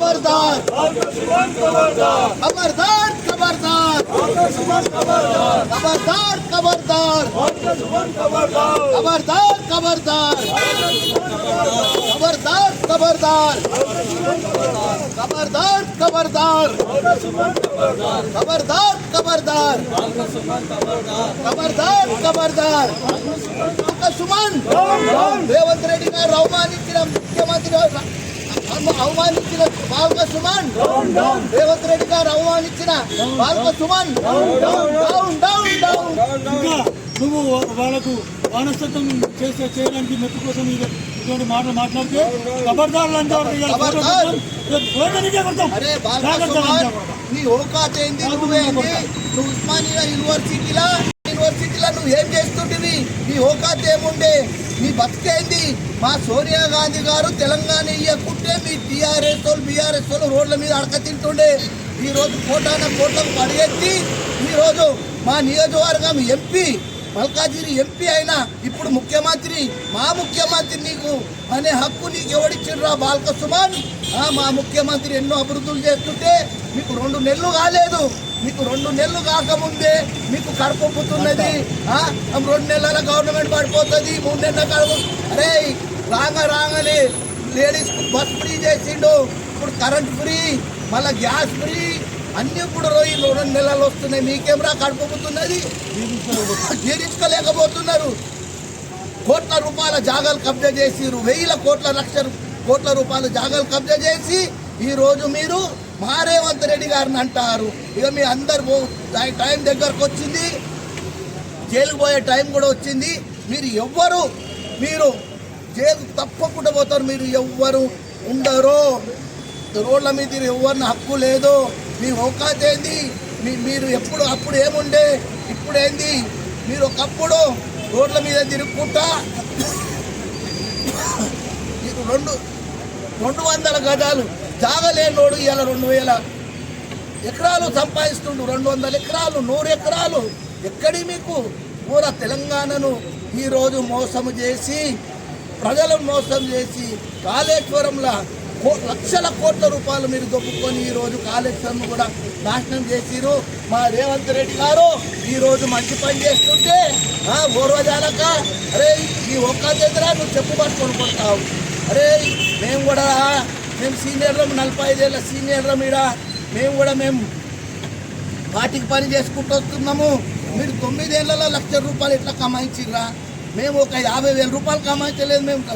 खबरदार खबरदार खबरदार खबरदार खबरदार खबरदार खबरदार खबरदार खबरदार खबरदार खबरदार खबरदार खबरदार खबरदार खबरदार सुमन రేవంత్ రెడ్డి గారు అవమానించిన ముఖ్యమంత్రి అవమానించిన బాల్క సుమన్ రేవంత్ రెడ్డి గారు అవమానించిన Balka Suman down down down. నువ్వు వాళ్ళకు వానసత్వం చేయడానికి మెప్పు కోసం ఇటువంటి మాటలు మాట్లాడితే ఖబర్దారులు అంటారు. నీ ఓకాత్ ఏంది? నువ్వు ఉస్మానియా యూనివర్సిటీలో నువ్వు ఏం చేస్తుంటివి? నీ ఓకాత్ ఏముండే? నీ బతికేంది? మా సోనియా గాంధీ గారు తెలంగాణ ఇయ్యకుంటే మీ బీఆర్ఎస్ వాళ్ళు రోడ్ల మీద అడక తింటుండే. ఈరోజు కోట్లకు పడిగెత్తి ఈరోజు మా నియోజకవర్గం ఎంపీ మల్కాజిగిరి ఎంపీ అయినా ఇప్పుడు ముఖ్యమంత్రి, మా ముఖ్యమంత్రి నీకు అనే హక్కు నీకు ఎవడిచ్చిండ్రా బాల్క సుమన్? మా ముఖ్యమంత్రి ఎన్నో అభివృద్ధులు చేస్తుంటే మీకు 2 నెలలు కాలేదు. మీకు 2 నెలలు కాకముందే మీకు కడుపుతున్నది. 2 నెలల గవర్నమెంట్ పడిపోతుంది, 3 నెలల కడుపు. అరే రాగానే లేడీస్ బస్ ఫ్రీ చేసిండు, ఇప్పుడు కరెంట్ ఫ్రీ, మళ్ళీ గ్యాస్ ఫ్రీ, అన్ని ఇప్పుడు 2 నెలలు వస్తున్నాయి. మీకేమరా కడుపుతున్నది? జీర్ణించుకోలేకపోతున్నారు. కోట్ల రూపాయల జాగాలు కబ్జా చేసిరు, లక్షల కోట్ల రూపాయల జాగాలు కబ్జా చేసి ఈరోజు మీరు మా రేవంత్ రెడ్డి గారిని అంటారు. ఇక మీ అందరు టైం దగ్గరకు వచ్చింది, జైలుకు పోయే టైం కూడా వచ్చింది. మీరు జైలు తప్పకుండా పోతారు. మీరు ఎవ్వరు ఉండరు, రోడ్ల మీద ఎవరిని హక్కు లేదు. మీ ఓకాత్ ఏంది? మీరు అప్పుడు ఏముండే, ఇప్పుడు ఏంది? మీరు ఒకప్పుడు రోడ్ల మీద తిరుగుకుంటా మీకు 200 గజాలు జాగలేనోడు ఇవాళ 2000 ఎకరాలు సంపాదిస్తుండు. 200 ఎకరాలు, 100 ఎకరాలు ఎక్కడి మీకు? పూరా తెలంగాణను ఈరోజు మోసం చేసి, ప్రజలను మోసం చేసి, కాళేశ్వరంలో లక్షల కోట్ల రూపాయలు మీరు దొప్పుకొని ఈరోజు కాళేశ్వరం కూడా నాశనం చేసిరు. మా రేవంత్ రెడ్డి గారు ఈరోజు మంచి పని చేస్తుంటే ఓర్వజాలక అరే ఈ ఒక్క దగ్గర నువ్వు చెప్పు పట్టుకొని కొడతావు. అరే మేము సీనియర్లం, 45 ఏళ్ళ సీనియర్లం. మేము వాటికి పని చేసుకుంటూ వస్తున్నాము. మీరు 9 ఏళ్లలో 1,00,000 రూపాయలు ఎట్లా కమాయించిర్రా? మేము ఒక 50,000 రూపాయలు కమాయించలేదు. మేము